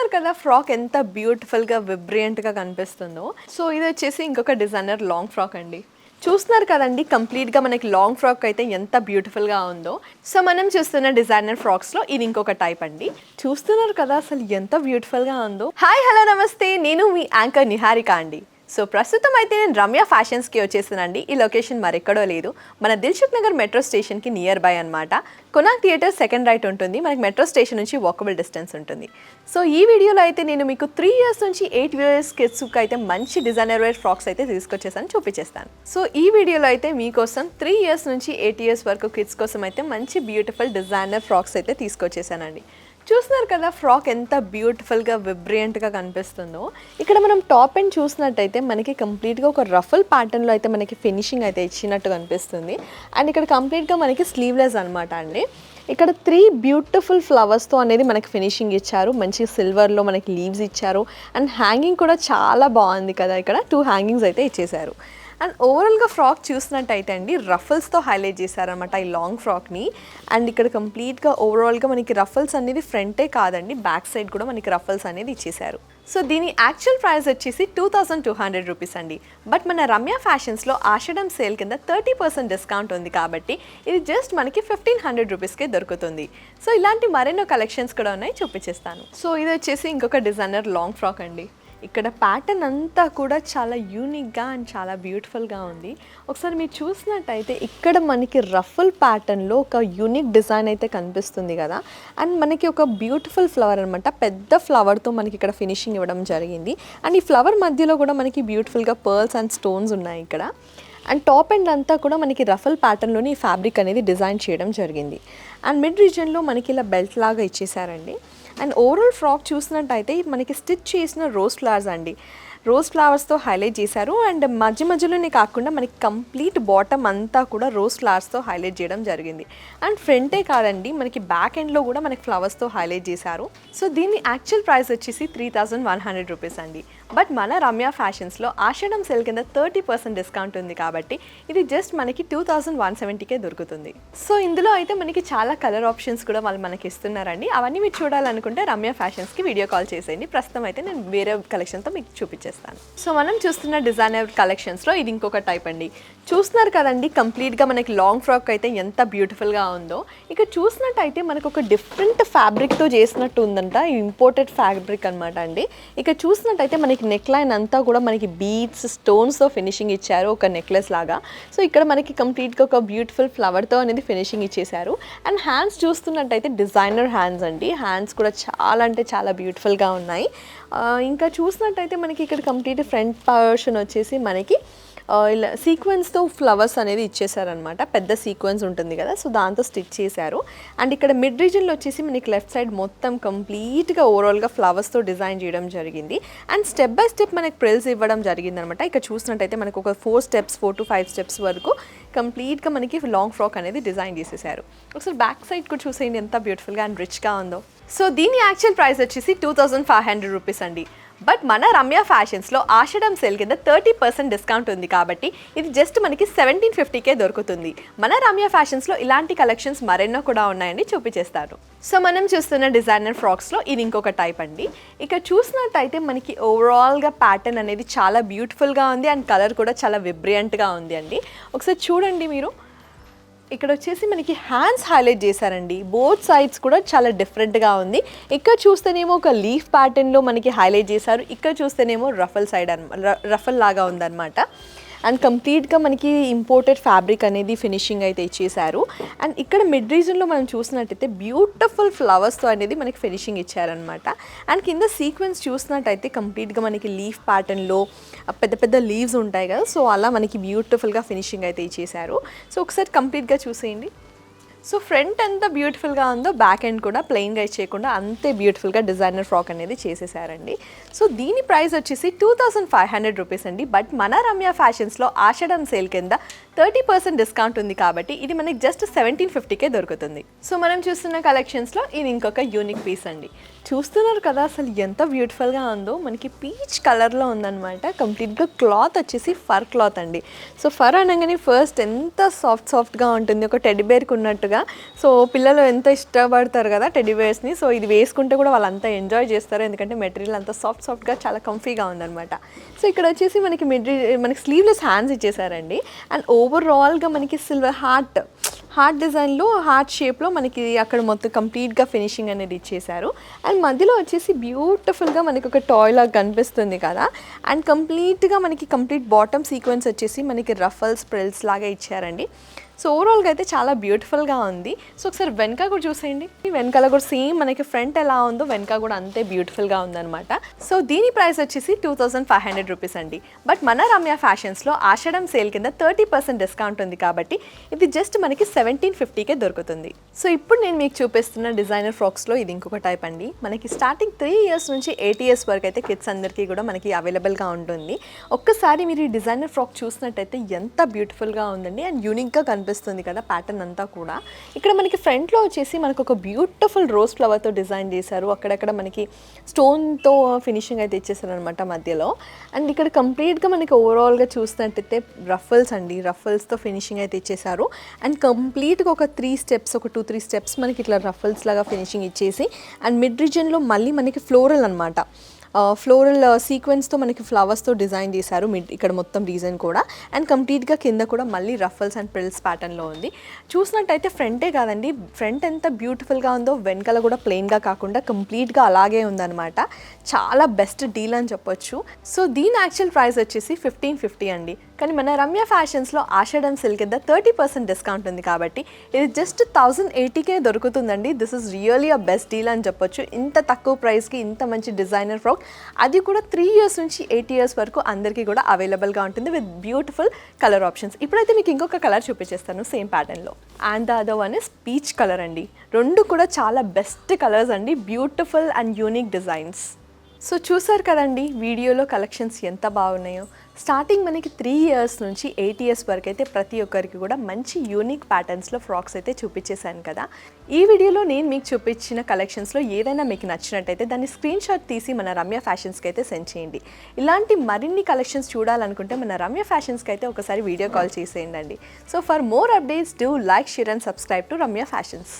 చూస్తున్నారు కదా ఫ్రాక్ ఎంత బ్యూటిఫుల్గా విబ్రియంట్గా కనిపిస్తుందో. సో ఇది వచ్చేసి ఇంకొక డిజైనర్ లాంగ్ ఫ్రాక్ అండి. చూస్తున్నారు కదండి కంప్లీట్గా మనకి లాంగ్ ఫ్రాక్ అయితే ఎంత బ్యూటిఫుల్గా ఉందో. సో మనం చూస్తున్న డిజైనర్ ఫ్రాక్స్లో ఇది ఇంకొక టైప్ అండి. చూస్తున్నారు కదా అసలు ఎంత బ్యూటిఫుల్గా ఉందో. హాయ్ హలో నమస్తే, నేను మీ యాంకర్ నిహారిక అండి. సో ప్రస్తుతం అయితే నేను రమ్య ఫ్యాషన్స్కి వచ్చేసానండి. ఈ లొకేషన్ మరెక్కడో లేదు, మన దిల్సుఖ్ నగర్ మెట్రో స్టేషన్కి నియర్ బై అనమాట. కొనాక్ థియేటర్ సెకండ్ రైట్ ఉంటుంది, మనకి మెట్రో స్టేషన్ నుంచి వాకబుల్ డిస్టెన్స్ ఉంటుంది. సో ఈ వీడియోలో అయితే నేను మీకు 3 years నుంచి 8 years కిడ్స్కి అయితే మంచి డిజైనర్ వేర్ ఫ్రాక్స్ అయితే తీసుకొచ్చేసాను, చూపించేస్తాను. సో ఈ వీడియోలో అయితే మీకోసం 3 years నుంచి 8 years వరకు కిడ్స్ కోసం అయితే మంచి బ్యూటిఫుల్ డిజైనర్ ఫ్రాక్స్ అయితే తీసుకొచ్చేసానండి. చూస్తున్నారు కదా ఫ్రాక్ ఎంత బ్యూటిఫుల్గా విబ్రియంట్గా కనిపిస్తుందో. ఇక్కడ మనం టాప్ అండ్ చూసినట్టయితే మనకి కంప్లీట్గా ఒక రఫల్ ప్యాటర్న్లో అయితే మనకి ఫినిషింగ్ అయితే ఇచ్చినట్టు కనిపిస్తుంది. అండ్ ఇక్కడ కంప్లీట్గా మనకి స్లీవ్లెస్ అనమాట అండి. ఇక్కడ 3 బ్యూటిఫుల్ ఫ్లవర్స్తో అనేది మనకి ఫినిషింగ్ ఇచ్చారు, మంచి సిల్వర్లో మనకి లీవ్స్ ఇచ్చారు. అండ్ హ్యాంగింగ్ కూడా చాలా బాగుంది కదా, ఇక్కడ 2 హ్యాంగింగ్స్ అయితే ఇచ్చేసారు. అండ్ ఓవరాల్గా ఫ్రాక్ చూసినట్టయితే అండి రఫల్స్తో హైలైట్ చేశారనమాట ఈ లాంగ్ ఫ్రాక్ని. అండ్ ఇక్కడ కంప్లీట్గా ఓవరాల్గా మనకి రఫల్స్ అనేది ఫ్రంటే కాదండి, బ్యాక్ సైడ్ కూడా మనకి రఫల్స్ అనేది ఇచ్చేసారు. సో దీని యాక్చువల్ ప్రైస్ వచ్చేసి 2200 రూపీస్ అండి. బట్ మన రమ్య ఫ్యాషన్స్లో ఆషాఢం సేల్ కింద 30% డిస్కౌంట్ ఉంది కాబట్టి ఇది జస్ట్ మనకి 1500 రూపీస్కే దొరుకుతుంది. సో ఇలాంటి మరెన్నో కలెక్షన్స్ కూడా ఉన్నాయి, చూపించేస్తాను. సో ఇది వచ్చేసి ఇంకొక డిజైనర్ లాంగ్ ఫ్రాక్ అండి. ఇక్కడ ప్యాటర్న్ అంతా కూడా చాలా యూనిక్గా అండ్ చాలా బ్యూటిఫుల్గా ఉంది. ఒకసారి మీరు చూసినట్టయితే ఇక్కడ మనకి రఫల్ ప్యాటర్న్లో ఒక యూనిక్ డిజైన్ అయితే కనిపిస్తుంది కదా. అండ్ మనకి ఒక బ్యూటిఫుల్ ఫ్లవర్ అనమాట, పెద్ద ఫ్లవర్తో మనకి ఇక్కడ ఫినిషింగ్ ఇవ్వడం జరిగింది. అండ్ ఈ ఫ్లవర్ మధ్యలో కూడా మనకి బ్యూటిఫుల్గా పర్ల్స్ అండ్ స్టోన్స్ ఉన్నాయి ఇక్కడ. అండ్ టాప్ ఎండ్ అంతా కూడా మనకి రఫల్ ప్యాటర్న్లోని ఈ ఫ్యాబ్రిక్ అనేది డిజైన్ చేయడం జరిగింది. అండ్ మిడ్ రీజన్లో మనకి ఇలా బెల్ట్ లాగా ఇచ్చేసారండి. అండ్ ఓవరాల్ ఫ్రాక్ చూసినట్టయితే మనకి స్టిచ్ చేసిన రోజ్ ఫ్లవర్స్ అండి, రోజ్ ఫ్లవర్స్తో హైలైట్ చేశారు. అండ్ మధ్య మధ్యలోనే కాకుండా మనకి కంప్లీట్ బాటమ్ అంతా కూడా రోజ్ ఫ్లవర్స్తో హైలైట్ చేయడం జరిగింది. అండ్ ఫ్రంటే కాదండి, మనకి బ్యాక్ ఎండ్లో కూడా మనకి ఫ్లవర్స్తో హైలైట్ చేశారు. సో దీని యాక్చువల్ ప్రైస్ వచ్చేసి 3100 రూపీస్ అండి. బట్ మన రమ్య ఫ్యాషన్స్లో ఆషాఢం సేల్ కింద 30% డిస్కౌంట్ ఉంది కాబట్టి ఇది జస్ట్ మనకి 2170కే దొరుకుతుంది. సో ఇందులో అయితే మనకి చాలా కలర్ ఆప్షన్స్ కూడా వాళ్ళు మనకి ఇస్తున్నారండి. అవన్నీ మీరు చూడాలనుకుంటే రమ్య ఫ్యాషన్స్కి వీడియో కాల్ చేసేయండి. ప్రస్తుతం అయితే నేను వేరే కలెక్షన్తో మీకు చూపించేస్తాను. సో మనం చూస్తున్న డిజైనర్ కలెక్షన్స్లో ఇది ఇంకొక టైప్ అండి. చూస్తున్నారు కదండి కంప్లీట్గా మనకి లాంగ్ ఫ్రాక్ అయితే ఎంత బ్యూటిఫుల్గా ఉందో. ఇక చూసినట్టయితే మనకు ఒక డిఫరెంట్ ఫ్యాబ్రిక్తో చేసినట్టు ఉందంట, ఇంపోర్టెడ్ ఫ్యాబ్రిక్ అనమాట అండి. ఇక చూసినట్టయితే మనకి నెక్ లైన్ అంతా కూడా మనకి బీడ్స్ స్టోన్స్తో ఫినిషింగ్ ఇచ్చారు, ఒక నెక్లెస్ లాగా. సో ఇక్కడ మనకి కంప్లీట్గా ఒక బ్యూటిఫుల్ ఫ్లవర్తో అనేది ఫినిషింగ్ ఇచ్చేసారు. అండ్ హ్యాండ్స్ చూస్తున్నట్టయితే డిజైనర్ హ్యాండ్స్ అండి, హ్యాండ్స్ కూడా చాలా అంటే చాలా బ్యూటిఫుల్గా ఉన్నాయి. ఇంకా చూసినట్టయితే మనకి ఇక్కడ కంప్లీట్ ఫ్రంట్ పోర్షన్ వచ్చేసి మనకి ఇలా సీక్వెన్స్తో ఫ్లవర్స్ అనేది ఇచ్చేసారనమాట, పెద్ద సీక్వెన్స్ ఉంటుంది కదా, సో దాంతో స్టిచ్ చేశారు. అండ్ ఇక్కడ మిడ్ రీజన్లో వచ్చేసి మనకి లెఫ్ట్ సైడ్ మొత్తం కంప్లీట్గా ఓవరాల్గా ఫ్లవర్స్తో డిజైన్ చేయడం జరిగింది. అండ్ స్టెప్ బై స్టెప్ మనకి ప్రిల్స్ ఇవ్వడం జరిగింది అనమాట. ఇక్కడ చూసినట్టయితే మనకు ఒక 4 to 5 స్టెప్స్ వరకు కంప్లీట్గా మనకి లాంగ్ ఫ్రాక్ అనేది డిజైన్ చేసేసారు. ఒకసారి బ్యాక్ సైడ్ కూడా చూసేయండి ఎంత బ్యూటిఫుల్గా అండ్ రిచ్గా ఉందో. సో దీని యాక్చువల్ ప్రైస్ వచ్చేసి 2500 రూపీస్ అండి. బట్ మన రమ్య ఫ్యాషన్స్లో ఆషాఢం సేల్ కింద 30% డిస్కౌంట్ ఉంది కాబట్టి ఇది జస్ట్ మనకి 1750కే దొరుకుతుంది. మన రమ్య ఫ్యాషన్స్లో ఇలాంటి కలెక్షన్స్ మరెన్నో కూడా ఉన్నాయండి, చూపించేస్తారు. సో మనం చూస్తున్న డిజైనర్ ఫ్రాక్స్లో ఇది ఇంకొక టైప్ అండి. ఇక చూసినట్టయితే మనకి ఓవరాల్గా ప్యాటర్న్ అనేది చాలా బ్యూటిఫుల్గా ఉంది అండ్ కలర్ కూడా చాలా విబ్రియంట్గా ఉంది అండి. ఒకసారి చూడండి మీరు, ఇక్కడ వచ్చేసి మనకి హ్యాండ్స్ హైలైట్ చేశారండి, బోత్ సైడ్స్ కూడా చాలా డిఫరెంట్గా ఉంది. ఇక్కడ చూస్తేనేమో ఒక లీఫ్ ప్యాటర్న్లో మనకి హైలైట్ చేశారు, ఇక్కడ చూస్తేనేమో రఫల్ లాగా ఉందన్నమాట. అండ్ కంప్లీట్గా మనకి ఇంపోర్టెడ్ ఫ్యాబ్రిక్ అనేది ఫినిషింగ్ అయితే ఇచ్చేసారు. అండ్ ఇక్కడ మిడ్ రీజన్లో మనం చూసినట్టయితే బ్యూటిఫుల్ ఫ్లవర్స్తో అనేది మనకి ఫినిషింగ్ ఇచ్చారనమాట. అండ్ కింద సీక్వెన్స్ చూసినట్టయితే కంప్లీట్గా మనకి లీఫ్ ప్యాటర్న్లో పెద్ద పెద్ద లీవ్స్ ఉంటాయి కదా, సో అలా మనకి బ్యూటిఫుల్గా ఫినిషింగ్ అయితే ఇచ్చేసారు. సో ఒకసారి కంప్లీట్గా చూసేయండి. సో ఫ్రంట్ ఎంత బ్యూటిఫుల్గా ఉందో బ్యాక్ ఎండ్ కూడా ప్లెయిన్గా ఇచ్చేయకుండా అంతే బ్యూటిఫుల్గా డిజైనర్ ఫ్రాక్ అనేది చేసేసారండి. సో దీని ప్రైస్ వచ్చేసి 2500 రూపీస్ అండి. బట్ మన రమ్య ఫ్యాషన్స్లో ఆషాఢం సేల్ కింద 30% డిస్కౌంట్ ఉంది కాబట్టి ఇది మనకి జస్ట్ 1750కే దొరుకుతుంది. సో మనం చూస్తున్న కలెక్షన్స్లో ఇది ఇంకొక యూనిక్ పీస్ అండి. చూస్తున్నారు కదా అసలు ఎంత బ్యూటిఫుల్గా ఉందో. మనకి పీచ్ కలర్లో ఉందన్నమాట. కంప్లీట్గా క్లాత్ వచ్చేసి ఫర్ క్లాత్ అండి. సో ఫర్ అనగానే ఫస్ట్ ఎంత సాఫ్ట్గా ఉంటుంది, ఒక టెడ్డీ బేర్కి ఉన్నట్టుగా. సో పిల్లలు ఎంత ఇష్టపడతారు కదా టెడ్డీ బేర్స్ని. సో ఇది వేసుకుంటే కూడా వాళ్ళంతా ఎంజాయ్ చేస్తారు, ఎందుకంటే మెటీరియల్ అంతా సాఫ్ట్గా చాలా కంఫీగా ఉందన్నమాట. సో ఇక్కడ వచ్చేసి మనకి స్లీవ్లెస్ హ్యాండ్స్ ఇచ్చేసారండి. అండ్ ఓవరాల్గా మనకి సిల్వర్ హార్ట్ డిజైన్లో, హార్ట్ షేప్లో మనకి అక్కడ మొత్తం కంప్లీట్గా ఫినిషింగ్ అనేది ఇచ్చేసారు. అండ్ మధ్యలో వచ్చేసి బ్యూటిఫుల్గా మనకి ఒక టాయ్ లాగా కనిపిస్తుంది కదా. అండ్ కంప్లీట్గా మనకి కంప్లీట్ బాటమ్ సీక్వెన్స్ వచ్చేసి మనకి రఫల్స్ ప్రిల్స్ లాగా ఇచ్చారండి. సో ఓవరాల్గా అయితే చాలా బ్యూటిఫుల్గా ఉంది. సో ఒకసారి వెనక కూడా చూసేయండి. వెనకాల కూడా సేమ్ మనకి ఫ్రంట్ ఎలా ఉందో వెనక కూడా అంతే బ్యూటిఫుల్గా ఉందన్నమాట. సో దీని ప్రైస్ వచ్చేసి 2500 రూపీస్ అండి. బట్ మన రమ్య ఫ్యాషన్స్లో ఆషాఢం సేల్ కింద 30% డిస్కౌంట్ ఉంది కాబట్టి ఇది జస్ట్ మనకి 1750కే దొరుకుతుంది. సో ఇప్పుడు నేను మీకు చూపిస్తున్న డిజైనర్ ఫ్రాక్స్లో ఇది ఇంకొక టైప్ అండి. మనకి స్టార్టింగ్ 3 ఇయర్స్ నుంచి 8 ఇయర్స్ వరకు అయితే కిడ్స్ అందరికీ కూడా మనకి అవైలబుల్గా ఉంటుంది. ఒక్కసారి మీరు ఈ డిజైనర్ ఫ్రాక్ చూసినట్టయితే ఎంత బ్యూటిఫుల్గా ఉందండి. అండ్ యూనిక్గా కనిపిస్తుంది కదా ప్యాటర్న్ అంతా కూడా. ఇక్కడ మనకి ఫ్రంట్లో వచ్చేసి మనకు ఒక బ్యూటిఫుల్ రోజ్ ఫ్లవర్తో డిజైన్ చేశారు. అక్కడక్కడ మనకి స్టోన్తో ఫినిషింగ్ అయితే ఇచ్చేసారు అనమాట మధ్యలో. అండ్ ఇక్కడ కంప్లీట్గా మనకి ఓవరాల్గా చూసినట్టయితే రఫల్స్ అండి, రఫల్స్తో ఫినిషింగ్ అయితే ఇచ్చేసారు. అండ్ కంప్లీట్గా ఒక 2-3 స్టెప్స్ మనకి ఇట్లా రఫల్స్ లాగా ఫినిషింగ్ ఇచ్చేసి, అండ్ మిడ్ రీజన్లో మళ్ళీ మనకి ఫ్లోరల్ అనమాట, ఫ్లోరల్ సీక్వెన్స్తో మనకి ఫ్లవర్స్తో డిజైన్ చేశారు ఇక్కడ మొత్తం డిజైన్ కూడా. అండ్ కంప్లీట్గా కింద కూడా మళ్ళీ రఫల్స్ అండ్ ప్రిల్స్ ప్యాటర్న్లో ఉంది. చూసినట్టయితే ఫ్రంటే కాదండి, ఫ్రంట్ ఎంత బ్యూటిఫుల్గా ఉందో వెనకాల కూడా ప్లెయిన్గా కాకుండా కంప్లీట్గా అలాగే ఉందన్నమాట. చాలా బెస్ట్ డీల్ అని చెప్పొచ్చు. సో దీని యాక్చువల్ ప్రైస్ వచ్చేసి 1550 అండి. కానీ మన రమ్య ఫ్యాషన్స్లో ఆషాఢం సేల్ కింద 30% డిస్కౌంట్ ఉంది కాబట్టి ఇది జస్ట్ 1080కే దొరుకుతుందండి. This is really a best deal అని చెప్పొచ్చు. ఇంత తక్కువ ప్రైస్కి ఇంత మంచి డిజైనర్ ఫ్రాక్, అది కూడా 3 ఇయర్స్ నుంచి 8 ఇయర్స్ వరకు అందరికీ కూడా అవైలబుల్గా ఉంటుంది విత్ బ్యూటిఫుల్ కలర్ ఆప్షన్స్. ఇప్పుడైతే మీకు ఇంకొక కలర్ చూపించేస్తాను సేమ్ ప్యాటర్న్లో. And the other one is peach colour అండి. రెండు కూడా చాలా బెస్ట్ కలర్స్ అండి, beautiful and unique designs. So చూసారు కదండి వీడియోలో కలెక్షన్స్ ఎంత బాగున్నాయో. స్టార్టింగ్ మనకి 3 ఇయర్స్ నుంచి 8 ఇయర్స్ వరకు అయితే ప్రతి ఒక్కరికి కూడా మంచి యూనిక్ ప్యాటర్న్స్లో ఫ్రాక్స్ అయితే చూపించేశాను కదా. ఈ వీడియోలో నేను మీకు చూపించిన కలెక్షన్స్లో ఏదైనా మీకు నచ్చినట్టయితే దాన్ని స్క్రీన్ షాట్ తీసి మన రమ్య ఫ్యాషన్స్కి అయితే సెండ్ చేయండి. ఇలాంటి మరిన్ని కలెక్షన్స్ చూడాలనుకుంటే మన రమ్య ఫ్యాషన్స్కి అయితే ఒకసారి వీడియో కాల్ చేసేయండి. So for more updates do like, share and subscribe to Ramya fashions.